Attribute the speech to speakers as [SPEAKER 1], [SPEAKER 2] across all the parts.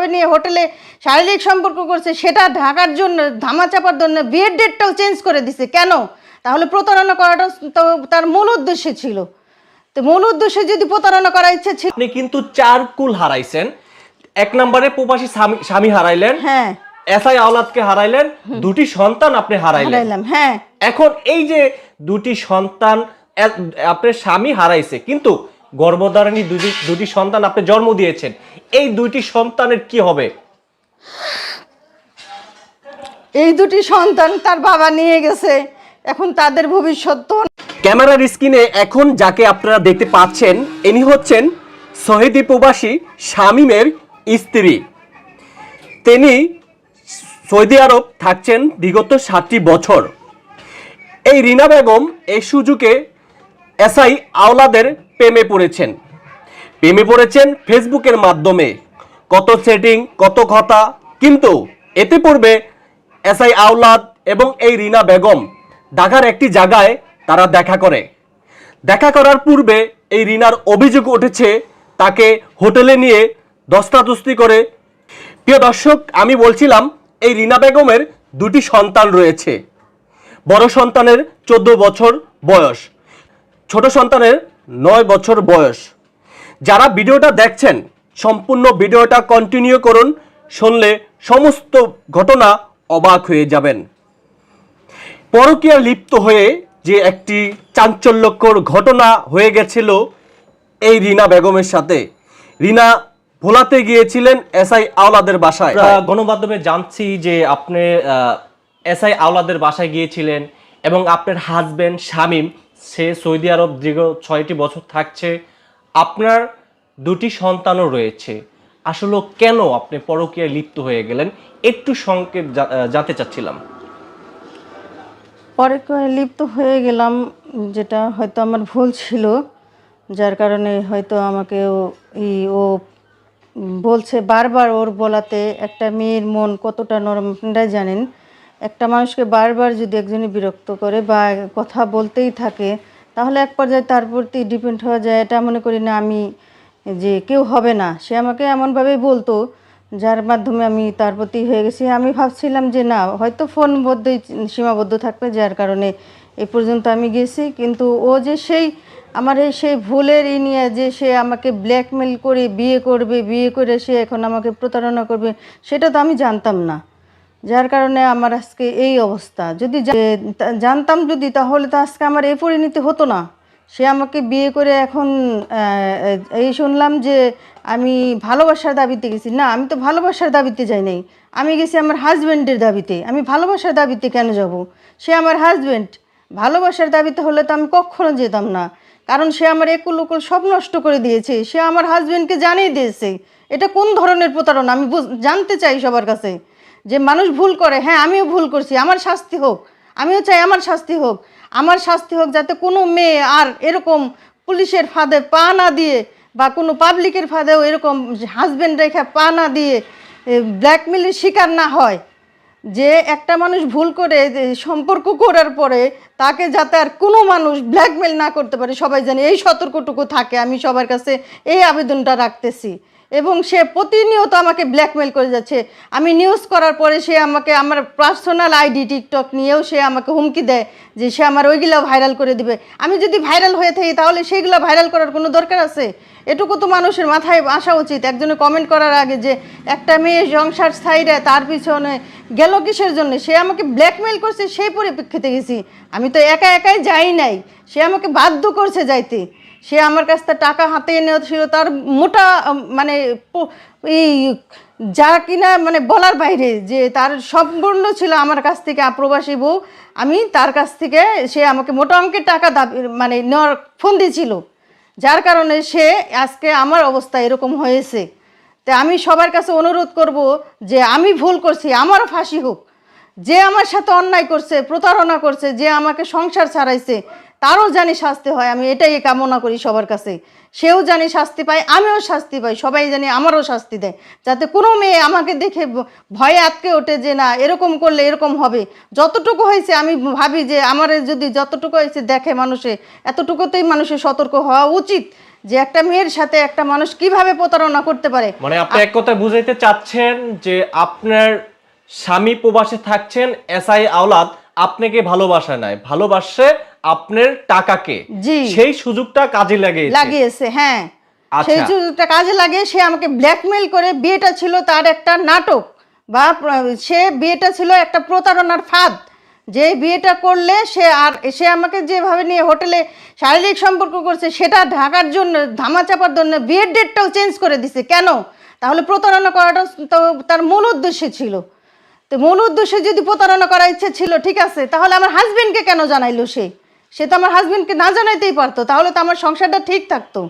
[SPEAKER 1] যেভাবে নিয়ে হোটেলে শারীরিক সম্পর্ক করছে সেটা ঢাকার জন্য, ধামাচাপার জন্য বিয়ের ডেটটাও চেঞ্জ করে দিছে কেন? তাহলে প্রতারণা করাটা তো তার মূল উদ্দেশ্য ছিল। তো মূল উদ্দেশ্যে যদি প্রতারণা করার ইচ্ছে ছিল,
[SPEAKER 2] আপনি কিন্তু 4 কুল হারাইছেন। 1 নম্বরে প্রবাসী স্বামী হারাইলেন,
[SPEAKER 1] হ্যাঁ
[SPEAKER 2] এসআই আওলাদকে হারাইলেন, 2টি সন্তান আপনি হারাইলেন।
[SPEAKER 1] হ্যাঁ
[SPEAKER 2] এখন এই যে 2টি সন্তান আপনার স্বামী হারাইছে, কিন্তু গর্ভধারিণী 2টি সন্তান আপনি জন্ম দিয়েছেন, এই 2টি সন্তানের কি হবে?
[SPEAKER 1] এই 2টি সন্তান তার বাবা নিয়ে গেছে, এখন তাদের ভবিষ্যৎ তো।
[SPEAKER 2] ক্যামেরার স্ক্রিনে এখন যাকে আপনারা দেখতে পাচ্ছেন, ইনি হচ্ছেন সৌদি প্রবাসী শামীমের স্ত্রী। তিনি সৌদি আরব থাকছেন বিগত 7টি বছর। এই রিনা বেগম এই সুযোগে এসআই আওলাদের প্রেমে পড়েছেন ফেসবুকের মাধ্যমে। কত সেটিং, কত কথা, কিন্তু এতে পূর্বে এসআই আওলাদ এবং এই রিনা বেগম ঢাকার একটি জায়গায় তারা দেখা করার পূর্বে এই রিনার অভিযোগ উঠেছে তাকে হোটেলে নিয়ে ধস্তাধস্তি করে। প্রিয় দর্শক, আমি বলছিলাম এই রিনা বেগমের 2টি সন্তান রয়েছে। বড় সন্তানের 14 বছর বয়স, ছোট সন্তানের 9 বছর বয়স। যারা ভিডিওটা দেখছেন সম্পূর্ণ ভিডিওটা কন্টিনিউ করুন, শুনলে সমস্ত ঘটনা অবাক হয়ে যাবেন। পরকীয়া লিপ্ত হয়ে যে একটি চাঞ্চল্যকর ঘটনা হয়ে গেছিল এই রিনা বেগমের সাথে। রিনা ভোলাতে গিয়েছিলেন এসআই আওলাদের বাসায়। গণমাধ্যমে জানছি যে আপনি এসআই আওলাদের বাসায় গিয়েছিলেন এবং আপনার হাজবেন্ড শামীম সে সৌদি আরব দীর্ঘ 6টি বছর থাকছে, আপনার 2টি সন্তানও রয়েছে। আসলে কেন আপনি পরকীয়ায় লিপ্ত হয়ে গেলেন একটু সংক্ষেপ জানতে চাচ্ছিলাম।
[SPEAKER 1] পরে লিপ্ত হয়ে গেলাম, যেটা হয়তো আমার ভুল ছিল, যার কারণে হয়তো আমাকে ও বলছে বারবার। ওর বলাতে একটা মেয়ের মন কতটা নরম আপনারাই জানেন। একটা মানুষকে বারবার যদি একজনই বিরক্ত করে বা কথা বলতেই থাকে, তাহলে এক পর্যায়ে তার প্রতি ডিপেন্ড হওয়া যায়। এটা মনে করি না আমি যে কেউ হবে না। সে আমাকে এমনভাবেই বলতো যার মাধ্যমে আমি তার প্রতি হয়ে গেছি। আমি ভাবছিলাম যে না, হয়তো ফোনবদ্ধই সীমাবদ্ধ থাকবে, যার কারণে এই পর্যন্ত আমি গেছি। কিন্তু ও যে আমার সেই ভুলের নিয়ে যে সে আমাকে ব্ল্যাকমেল করে বিয়ে করে সে এখন আমাকে প্রতারণা করবে, সেটা তো আমি জানতাম না। যার কারণে আমার আজকে এই অবস্থা। যদি জানতাম তাহলে তো আজকে আমার এই পরিণতি হতো না। সে আমাকে বিয়ে করে এখন এই শুনলাম যে আমি ভালোবাসার দাবিতে গেছি। না, আমি তো ভালোবাসার দাবিতে যাই নাই, আমি গেছি আমার হাজব্যান্ডের দাবিতে। আমি ভালোবাসার দাবিতে কেন যাব? সে আমার হাজব্যান্ড। ভালোবাসার দাবিতে হলে তো আমি কখনো যেতাম না, কারণ সে আমার একুল উকুল সব নষ্ট করে দিয়েছে। সে আমার হাজব্যান্ডকে জানিয়ে দিয়েছে। এটা কোন ধরনের প্রতারণা আমি জানতে চাই সবার কাছে। যে মানুষ ভুল করে, হ্যাঁ আমিও ভুল করছি, আমার শাস্তি হোক, আমিও চাই আমার শাস্তি হোক। আমার শাস্তি হোক যাতে কোনো মেয়ে আর এরকম পুলিশের ফাঁদে পা না দিয়ে বা কোনো পাবলিকের ফাঁদেও এরকম হাজব্যান্ড রেখে পা না দিয়ে ব্ল্যাকমেলের শিকার না হয়। যে একটা মানুষ ভুল করে সম্পর্ক করার পরে তাকে যাতে আর কোনো মানুষ ব্ল্যাকমেল না করতে পারে, সবাই জানে, এই সতর্কটুকু থাকে। আমি সবার কাছে এই আবেদনটা রাখতেছি। এবং সে প্রতিনিয়ত আমাকে ব্ল্যাকমেল করে যাচ্ছে। আমি নিউজ করার পরে সে আমাকে আমার পার্সোনাল আইডি টিকটক নিয়েও সে আমাকে হুমকি দেয় যে সে আমার ওইগুলো ভাইরাল করে দিবে। আমি যদি ভাইরাল হয়ে থাকি তাহলে সেইগুলো ভাইরাল করার কোনো দরকার আছে? এটুকু তো মানুষের মাথায় আসা উচিত একজনে কমেন্ট করার আগে, যে একটা মেয়ে সংসার স্থায়ীরা তার পিছনে গেল কিসের জন্য? সে আমাকে ব্ল্যাকমেল করছে, সেই পরিপ্রেক্ষিতে গেছি। আমি তো একাই যাই নাই, সে আমাকে বাধ্য করছে যাইতে। সে আমার কাছ থেকে টাকা হাতে এনে ছিল তার মোটা, মানে এই যা কিনা মানে বলার বাইরে, যে তার সম্পূর্ণ ছিল আমার কাছ থেকে প্রবাসী বউ। আমি তার কাছ থেকে সে আমাকে মোটা অঙ্কের টাকা মানে নেওয়ার ফোন দিয়েছিল, যার কারণে সে আজকে আমার অবস্থা এরকম হয়েছে। তো আমি সবার কাছে অনুরোধ করব যে আমি ভুল করছি, আমারও ফাঁসি হোক। যে আমার সাথে অন্যায় করছে, প্রতারণা করছে, যে আমাকে সংসার ছাড়াইছে, তারও জানি শাস্তি হয়, আমি এটাই কামনা করি সবার কাছে। সেও জানি শাস্তি পায়, আমিও শাস্তি পাই, সবাই জানি আমারও শাস্তি দেয়, যাতে কোনো মেয়ে আমাকে দেখে ভয়ে আটকে ওঠে যে না এরকম করলে এরকম হবে। যতটুকু হয়েছে আমি ভাবি যে আমার যদি যতটুকু হয়েছে দেখে মানুষে, এতটুকুতেই মানুষের সতর্ক হওয়া উচিত যে একটা মেয়ের সাথে একটা মানুষ কিভাবে প্রতারণা করতে পারে।
[SPEAKER 2] মানে আপনি এক কথায় বুঝাইতে চাচ্ছেন যে আপনার স্বামী প্রবাসে থাকছেন, এসআই আওলাদ আপনাকে ভালোবাসা নাই, ভালোবাসে আপনার টাকাকে,
[SPEAKER 1] জি
[SPEAKER 2] সেই সুযোগটা কাজে
[SPEAKER 1] লাগিয়েছে। হ্যাঁ,
[SPEAKER 2] আচ্ছা।
[SPEAKER 1] সেই সুযোগটা কাজে লাগে, সে আমাকে ব্ল্যাকমেল করে, বিয়েটা ছিল তার একটা নাটক বা সে বিয়েটা ছিল একটা প্রতারণার ফাঁদ, যে বিয়েটা করলে সে আমাকে যেভাবে নিয়ে হোটেলে শারীরিক সম্পর্ক করছে সেটা ঢাকার জন্য, ধামাচাপার জন্য বিয়ের ডেটটাও চেঞ্জ করে দিছে। কেন? তাহলে প্রতারণা করাটা তো তার মূল উদ্দেশ্য ছিল। তো মূল উদ্দেশ্যে যদি প্রতারণা করার ইচ্ছে ছিল, ঠিক আছে, তাহলে আমার হাজবেন্ডকে কেন জানাইলো? সে তো আমার হাজবেন্ডকে না জানাইতেই পারতো, তাহলে তো আমার সংসারটা ঠিক থাকতো।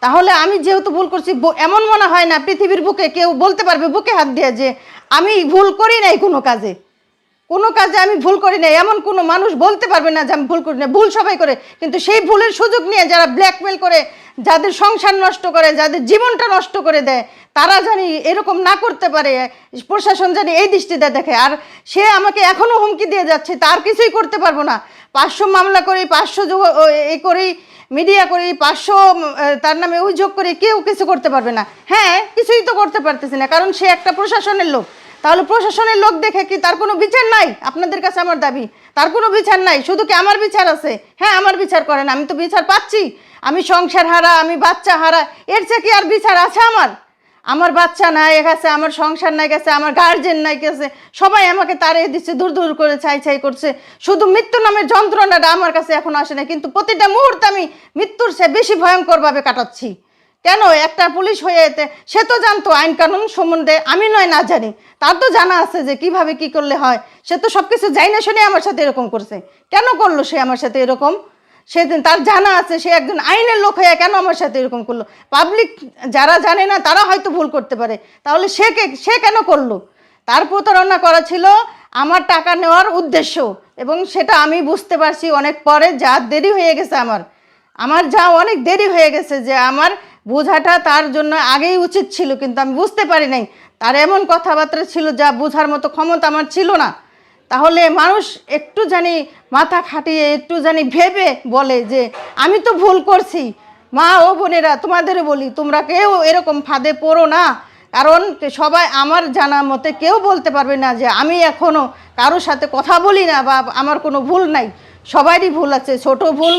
[SPEAKER 1] তাহলে আমি যেহেতু ভুল করছি, এমন মনে হয় না পৃথিবীর বুকে কেউ বলতে পারবে বুকে হাত দিয়ে যে আমি ভুল করি নাই কোনো কাজে আমি ভুল করি নাই, এমন কোনো মানুষ বলতে পারবে না যে আমি ভুল করি না। ভুল সবাই করে, কিন্তু সেই ভুলের সুযোগ নিয়ে যারা ব্ল্যাকমেল করে, যাদের সংসার নষ্ট করে, যাদের জীবনটা নষ্ট করে দেয়, তারা জানি এরকম না করতে পারে, প্রশাসন জানি এই দৃষ্টিতে দেখে। আর সে আমাকে এখনও হুমকি দিয়ে যাচ্ছে, তার কিছুই করতে পারবো না। 500 মামলা করি, 500 এই করেই মিডিয়া করি, 500 তার নামে অভিযোগ করি, কেউ কিছু করতে পারবে না। হ্যাঁ, কিছুই তো করতে পারতেছি না, কারণ সে একটা প্রশাসনের লোক। তাহলে প্রশাসনের লোক দেখে কি তার কোনো বিচার নাই? আপনাদের কাছে আমার দাবি, তার কোনো বিচার নাই, শুধু কি আমার বিচার আছে? হ্যাঁ, আমার বিচার করেন, আমি তো বিচার পাচ্ছি। আমি সংসার হারা, আমি বাচ্চা হারা, এর চেয়ে কি আর বিচার আছে আমার বাচ্চা নাই গেছে, আমার সংসার নাই গেছে, আমার গার্জেন নাই গেছে, সবাই আমাকে তাড়িয়ে দিচ্ছে, দূর দূর করে ছাই করছে। শুধু মৃত্যু নামের যন্ত্রণাটা আমার কাছে এখন আসে না, কিন্তু প্রতিটা মুহূর্তে আমি মৃত্যুর চেয়ে বেশি ভয়ঙ্করভাবে কাটাচ্ছি। কেন? একটা পুলিশ হয়ে সে তো জানতো আইন কানুন সম্বন্ধে, আমি নয় না জানি, তার তো জানা আছে যে কিভাবে কি করলে হয়। সে তো সব কিছু জানি না শুনে আমার সাথে এরকম করছে। কেন করলো সে আমার সাথে এরকম? সেদিন তার জানা আছে, সে একজন আইনের লোক হয়ে কেন আমার সাথে এরকম করলো? পাবলিক যারা জানে না তারা হয়তো ভুল করতে পারে, তাহলে সে কেন করলো? তার প্রতারণা করা ছিল আমার টাকা নেওয়ার উদ্দেশ্য, এবং সেটা আমি বুঝতে পারছি অনেক পরে, যা দেরি হয়ে গেছে আমার যা অনেক দেরি হয়ে গেছে, যে আমার বোঝাটা তার জন্য আগেই উচিত ছিল, কিন্তু আমি বুঝতে পারি নাই। তার এমন কথাবার্তা ছিল যা বোঝার মতো ক্ষমতা আমার ছিল না। তাহলে মানুষ একটু জানি মাথা খাটিয়ে একটু জানি ভেবে বলে যে আমি তো ভুল করছি। মা ও বোনেরা, তোমাদেরও বলি, তোমরা কেউ এরকম ফাঁদে পড়ো না, কারণ সবাই আমার জানা মতে কেউ বলতে পারবে না যে আমি এখনও কারোর সাথে কথা বলি না বা আমার কোনো ভুল নাই। সবারই ভুল আছে, ছোট ভুল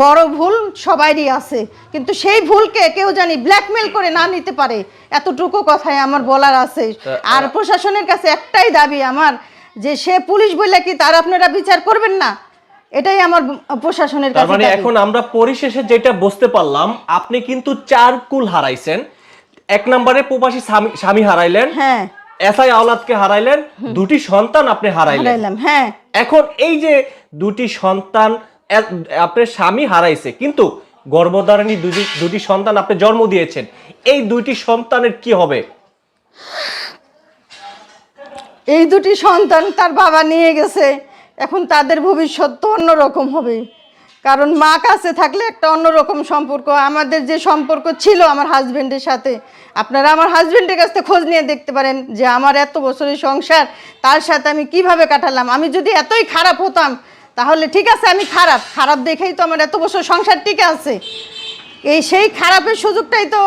[SPEAKER 1] বড় ভুল সবারই আছে, কিন্তু সেই ভুলকে কেউ জানি ব্ল্যাকমেল করে না নিতে পারে, এতটুকু কথাই আমার বলার আছে। আর প্রশাসনের কাছে একটাই দাবি আমার, যে সে পুলিশ বলে কি তার আপনারা বিচার করবেন না? এটাই আমার প্রশাসনের কাছে।
[SPEAKER 2] মানে এখন আমরা পরিশেষে যেটা বুঝতে পারলাম, আপনি কিন্তু 4 কুল হারাইছেন। 1 নম্বরে প্রবাসী স্বামী হারাইলেন, হ্যাঁ, এসআই আওলাদকে হারাইলেন, 2টি সন্তান আপনি হারাইলেন।
[SPEAKER 1] হ্যাঁ,
[SPEAKER 2] এখন এই যে 2টি সন্তান আপনার স্বামী হারাইছে, কিন্তু গর্ভধারিণী 2টি সন্তান আপনি জন্ম দিয়েছেন, এই 2টি সন্তানের কি হবে?
[SPEAKER 1] এই 2টি সন্তান তার বাবা নিয়ে গেছে, এখন তাদের ভবিষ্যৎ তো অন্যরকম হবে, কারণ মা কাছে থাকলে একটা অন্যরকম সম্পর্ক। আমাদের যে সম্পর্ক ছিল আমার হাজবেন্ডের সাথে, আপনারা আমার হাজবেন্ডের কাছ থেকে খোঁজ নিয়ে দেখতে পারেন যে আমার এত বছরের সংসার তার সাথে আমি কিভাবে কাটালাম। আমি যদি এতই খারাপ হতাম, তাহলে ঠিক আছে, আমি খারাপ দেখেই তো আমার এত বছর সংসার টিকে আছে। সেই খারাপের সুযোগটাই তো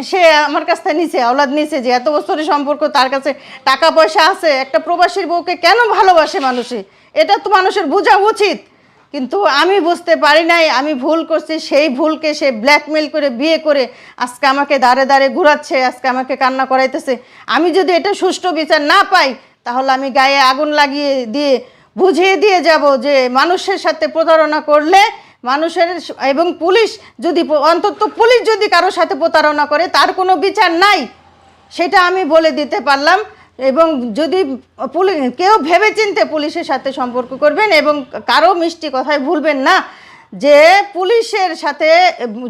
[SPEAKER 1] সে আমার কাছ থেকে নিছে, আওলাদ নিছে, যে এত বছরের সম্পর্ক, তার কাছে টাকা পয়সা আছে। একটা প্রবাসীর বউকে কেন ভালোবাসে মানুষে, এটা তো মানুষের বোঝা উচিত, কিন্তু আমি বুঝতে পারি নাই, আমি ভুল করছি। সেই ভুলকে সে ব্ল্যাকমেল করে বিয়ে করে আজকে আমাকে দাঁড়ে দাঁড়ে ঘুরাচ্ছে, আজকে আমাকে কান্না করাইতেছে। আমি যদি এটা সুষ্ঠু বিচার না পাই, তাহলে আমি গায়ে আগুন লাগিয়ে দিয়ে বুঝিয়ে দিয়ে যাব যে মানুষের সাথে প্রতারণা করলে মানুষের, এবং পুলিশ যদি অন্তত পুলিশ যদি কারোর সাথে প্রতারণা করে তার কোনো বিচার নাই, সেটা আমি বলে দিতে পারলাম। এবং যদি কেউ ভেবে চিনতে পুলিশের সাথে সম্পর্ক করবেন, এবং কারো মিষ্টি কথায় ভুলবেন না, যে পুলিশের সাথে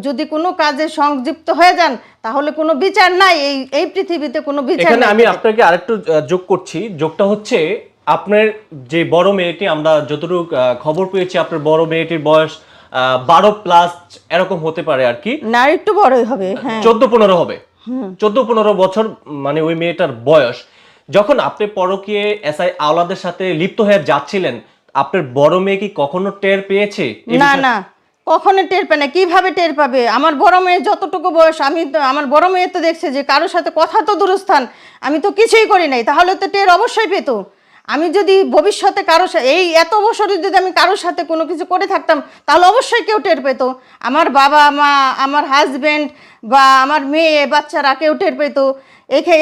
[SPEAKER 1] যদি কোনো কাজে সংযুক্ত হয়ে যান, তাহলে কোনো বিচার নাই, এই পৃথিবীতে কোনো বিচার নাই।
[SPEAKER 2] এখানে আমি আপনাকে আরেকটু যোগ করছি। যোগটা হচ্ছে, আপনার যে বড় মেয়েটি, আমরা যতটুকু খবর পেয়েছি আপনার বড় মেয়েটির বয়স 12+ এরকম হতে পারে আর কি,
[SPEAKER 1] না একটু বড়ই হবে, হ্যাঁ
[SPEAKER 2] 14-15 হবে, 14-15 বছর মানে ওই মেয়েটার বয়স। যখন আপনি পরকীয় এসআই আওলাদের সাথে লিপ্ত হয়ে যাচ্ছিলেন, আপনার বড় মেয়ে কি কখনো টের পেয়েছে এই
[SPEAKER 1] না
[SPEAKER 2] বিষয়ে?
[SPEAKER 1] না কখনো টের পায় না, কিভাবে টের পাবে? আমার বড় মেয়ে যতটুকু বয়স, আমি তো আমার বড় মেয়ে তো দেখছে যে কারোর সাথে কথা তো দূরস্থান, আমি তো কিছুই করি নাই, তাহলে তো টের অবশ্যই পেত। আমি যদি ভবিষ্যতে কারোর সাথে এই এত বছরে যদি আমি কারোর সাথে কোনো কিছু করে থাকতাম তাহলে অবশ্যই কেউ টের পেত। আমার বাবা মা, আমার হাজবেন্ড বা আমার মেয়ে বাচ্চারা কেউ টের পেত।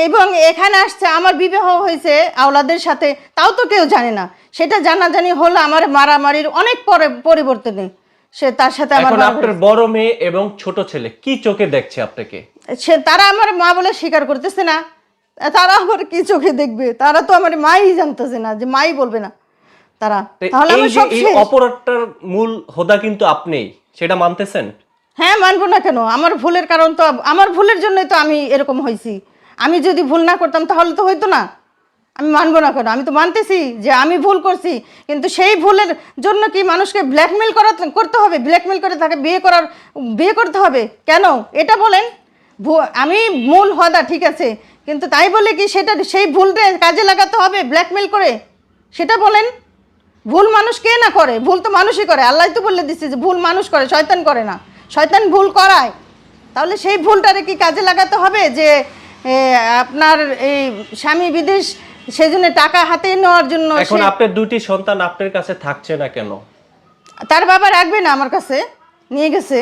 [SPEAKER 1] এবং এখানে আসছে আমার বিবাহ হয়েছে আওলাদের সাথে, তাও তো কেউ জানে না। সেটা জানাজানি হলো আমার মারামারির অনেক পরিবর্তনে, সে তার সাথে আমার
[SPEAKER 2] এখন আপনার বড় মেয়ে এবং ছোট ছেলে কি চোখে দেখছে আপনাকে?
[SPEAKER 1] সে তারা আমার মা বলে স্বীকার করতেছে না, তারা আমার কি চোখে দেখবে? তারা তো আমার মাই জানতেছে না, যে মাই বলবে না তারা, তাহলে
[SPEAKER 2] এই
[SPEAKER 1] আমার
[SPEAKER 2] যে
[SPEAKER 1] সব
[SPEAKER 2] এই
[SPEAKER 1] শেষ।
[SPEAKER 2] অপরাধটার মূল হোদা কিন্তু আপনিই, সেটা মানতেছেন?
[SPEAKER 1] হ্যাঁ মানবো না কেন? আমার ভুলের কারণ তো, আমার ভুলের জন্যই তো আমি এরকম হয়েছি। আমি যদি ভুল না করতাম তাহলে তো হইতো না। আমি মানবো না কেন? আমি তো মানতেছি যে আমি ভুল করছি, কিন্তু সেই ভুলের জন্য কি মানুষকে ব্ল্যাকমেল করতে হবে? ব্ল্যাকমেল করে তাকে বিয়ে করতে হবে কেন? এটা বলেন। আমি মূল হদা ঠিক আছে, কিন্তু তাই বলে কি সেটা সেই ভুলটা কাজে লাগাতে হবে ব্ল্যাকমেল করে? সেটা বলেন। ভুল মানুষ কে না করে? ভুল তো মানুষই করে, আল্লাহ তো বলে দিচ্ছে যে ভুল মানুষ করে, শয়তান করে না। শয়তান ভুল করায়, তাহলে সেই ভুলটারে কি কাজে লাগাতে হবে যে আপনার এই স্বামী বিদেশ, সেজন্য টাকা হাতে নেওয়ার জন্য
[SPEAKER 2] এখন আপনার দুটি সন্তান আপনার কাছে থাকছে না কেন?
[SPEAKER 1] তার বাবা রাখবে না, আমার কাছে নিয়ে গেছে।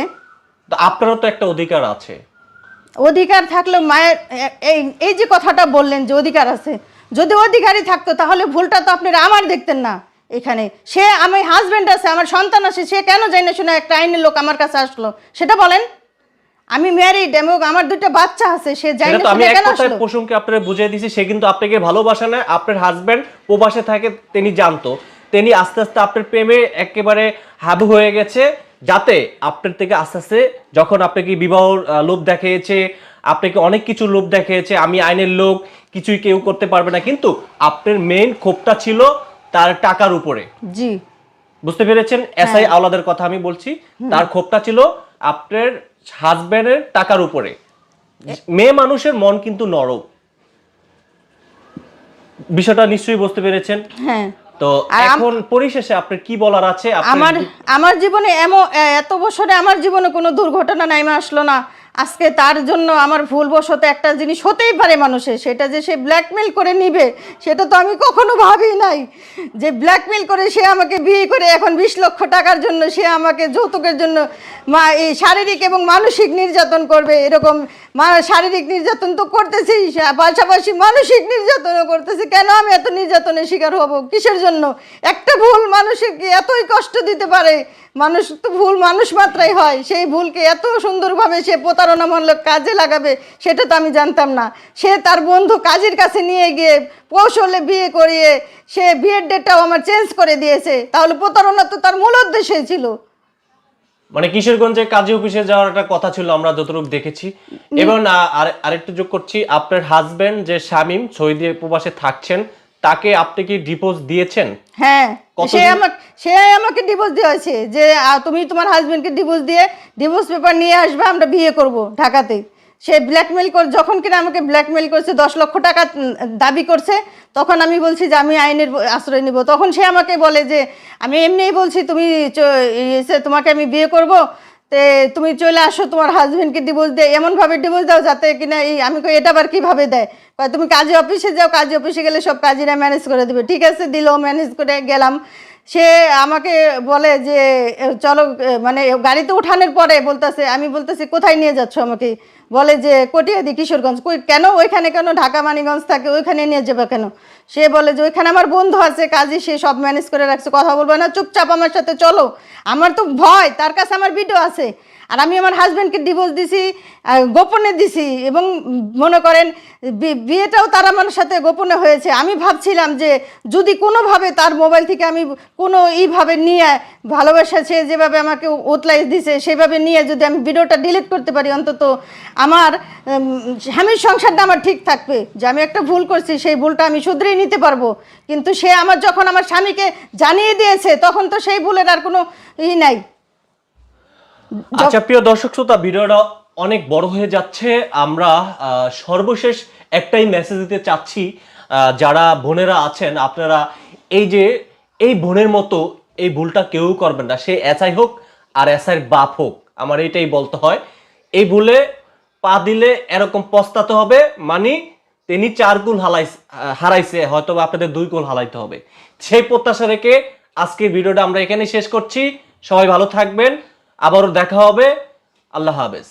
[SPEAKER 2] তো আপনারও তো একটা অধিকার আছে।
[SPEAKER 1] অধিকার থাকলেও মায়ের এই যে কথাটা বললেন যে অধিকার আছে, যদি অধিকারই থাকতো তাহলে ভুলটা তো আপনারা আমার দেখতেন না। এখানে সে আমি হাজব্যান্ড আছে, আমার সন্তান আছে, সে কেন যায় না শুনে একটা আইনের লোক আমার কাছে আসলো? সেটা বলেন। আমি ম্যারিড এবং আমার দুটো বাচ্চা আছে, সে যায় না
[SPEAKER 2] আমি
[SPEAKER 1] শুনে
[SPEAKER 2] এক
[SPEAKER 1] কেন
[SPEAKER 2] কথায়
[SPEAKER 1] আসলো?
[SPEAKER 2] প্রসঙ্গে আপনারা বুঝিয়ে দিয়েছি, সে কিন্তু আপনাকে ভালোবাসে না। আপনার হাজবেন্ড প্রবাসে থাকে, তিনি জানতো, তিনি আস্তে আস্তে আপনার প্রেমে একেবারে হাবু হয়ে গেছে, যাতে আপনার থেকে আস্তে আস্তে যখন আপনাকে বিবাহ লোভ দেখিয়েছে, আপনাকে অনেক কিছু লোভ দেখিয়েছে, আমি আইনের লোক, কিছুই কেউ করতে পারবে না, কিন্তু আপনার মেইন ক্ষোভটা ছিল তার টাকার উপরে।
[SPEAKER 1] জি
[SPEAKER 2] বুঝতে পেরেছেন? এসআই আওলাদের কথা আমি বলছি, তার ক্ষোভটা ছিল আপনার হাজবেন্ডের টাকার উপরে। মেয়ে মানুষের মন কিন্তু নরম, বিষয়টা নিশ্চয়ই বুঝতে পেরেছেন।
[SPEAKER 1] হ্যাঁ।
[SPEAKER 2] তো এখন পরিশেষে আপনার কি বলার আছে?
[SPEAKER 1] আমার জীবনে এত বছরে আমার জীবনে কোনো দুর্ঘটনা নেমে আসলো না। আজকে তার জন্য আমার ভুলবশত একটা জিনিস হতেই পারে মানুষের, সেটা যে সে ব্ল্যাকমেল করে নিবে, সেটা তো আমি কখনো ভাবি নাই। যে ব্ল্যাকমেল করে সে আমাকে বিয়ে করে এখন 20 লক্ষ টাকার জন্য সে আমাকে যৌতুকের জন্য এই শারীরিক এবং মানসিক নির্যাতন করবে। এরকম শারীরিক নির্যাতন তো করতেছি, পাশাপাশি মানসিক নির্যাতনও করতেছি। কেন আমি এত নির্যাতনের শিকার হব? কিসের জন্য? একটা ভুল মানুষের কি এতই কষ্ট দিতে পারে? মানুষ তো ভুল মানুষ মাত্রাই হয়, সেই ভুলকে এত সুন্দরভাবে সে প্রতারণামূলক কাজে লাগাবে সেটা তো আমি জানতাম না। সে তার বন্ধু কাজীর কাছে নিয়ে গিয়ে কৌশলে বিয়ে করিয়ে সে বিয়ের ডেটটাও আমার চেঞ্জ করে দিয়েছে। তাহলে প্রতারণা তো তার মূল উদ্দেশ্যই ছিল।
[SPEAKER 2] মানে কিশোরগঞ্জে কাজী অফিসে যাওয়ার একটা কথা ছিল, আমরা যতটুকু দেখেছি। এবং আরেকটু যোগ করছি, আপনার হাজবেন্ড যে শামীম সৌদি প্রবাসে থাকছেন, তাকে আপনি কি ডিভোর্স দিয়েছেন?
[SPEAKER 1] হ্যাঁ, সে আমাকে ডিভোর্স দিয়েছে যে তুমি তোমার হাজবেন্ডকে ডিভোর্স দিয়ে ডিভোর্স পেপার নিয়ে আসবে, আমরা বিয়ে করব ঢাকাতে। সে ব্ল্যাকমেল যখন কিনা আমাকে ব্ল্যাকমেল করছে, 10 লক্ষ টাকা দাবি করছে, তখন আমি বলছি যে আমি আইনের আশ্রয় নিব। তখন সে আমাকে বলে যে আমি এমনিই বলছি, তুমি তোমাকে আমি বিয়ে করব, তুমি চলে আসো, তোমার হাজবেন্ডকে ডিভোর্স দিয়ে এমনভাবে ডিভোর্স দাও যাতে কিনা আমি এটা আবার কীভাবে দেয়? তুমি কাজী অফিসে যাও, কাজী অফিসে গেলে সব কাজীরা ম্যানেজ করে দেবে। ঠিক আছে, দিল, ম্যানেজ করে গেলাম। সে আমাকে বলে যে চলো, মানে গাড়িতে উঠানোর পরে বলতেছে, আমি বলতেছি কোথায় নিয়ে যাচ্ছ আমাকে? বলে যে কটিয়াদি, কিশোরগঞ্জ। কেন ওইখানে কেন? ঢাকা মানিগঞ্জ থাকে, ওইখানে নিয়ে যাবে কেন? সে বলে যে ওইখানে আমার বন্ধু আছে কাজী, সে সব ম্যানেজ করে রাখছে, কথা বলবো না, চুপচাপ আমার সাথে চলো। আমার তো ভয়, তার কাছে আমার ভিডিও আছে। আর আমি আমার হাজব্যান্ডকে ডিভোর্স দিছি, গোপনে দিছি, এবং মনে করেন বিয়েটাও তার আমার সাথে গোপনে হয়েছে। আমি ভাবছিলাম যে যদি কোনোভাবে তার মোবাইল থেকে আমি কোনো এইভাবে নিয়ে, ভালোবাসা সে যেভাবে আমাকে ওতলাই দিছে সেভাবে নিয়ে যদি আমি ভিডিওটা ডিলিট করতে পারি, অন্তত আমার স্বামীর সংসারটা আমার ঠিক থাকবে। যে আমি একটা ভুল করছি, সেই ভুলটা আমি শুধরেই নিতে পারবো। কিন্তু সে যখন আমার স্বামীকে জানিয়ে দিয়েছে, তখন তো সেই ভুলের আর কোনো নাই।
[SPEAKER 2] আচ্ছা প্রিয় দর্শক শ্রোতা, ভিডিওটা অনেক বড় হয়ে যাচ্ছে। আমরা সর্বশেষ একটাই মেসেজ দিতে চাচ্ছি, যারা বোনেরা আছেন আপনারা এই বোনের মতো এই ভুলটা কেউ করবেন না, সে এসআই হোক আর এসআইয়ের বাপ হোক। আমার এটাই বলতে হয়, এই ভুলে পা দিলে এরকম পস্তাতে হবে, মানে তিনি 4 গোল হারাইছে, হয়তো আপনাদের 2 গোল হারাইতে হবে। সেই প্রত্যাশা রেখে আজকের ভিডিওটা আমরা এখানে শেষ করছি। সবাই ভালো থাকবেন, আবারও দেখা হবে। আল্লাহ হাফেজ।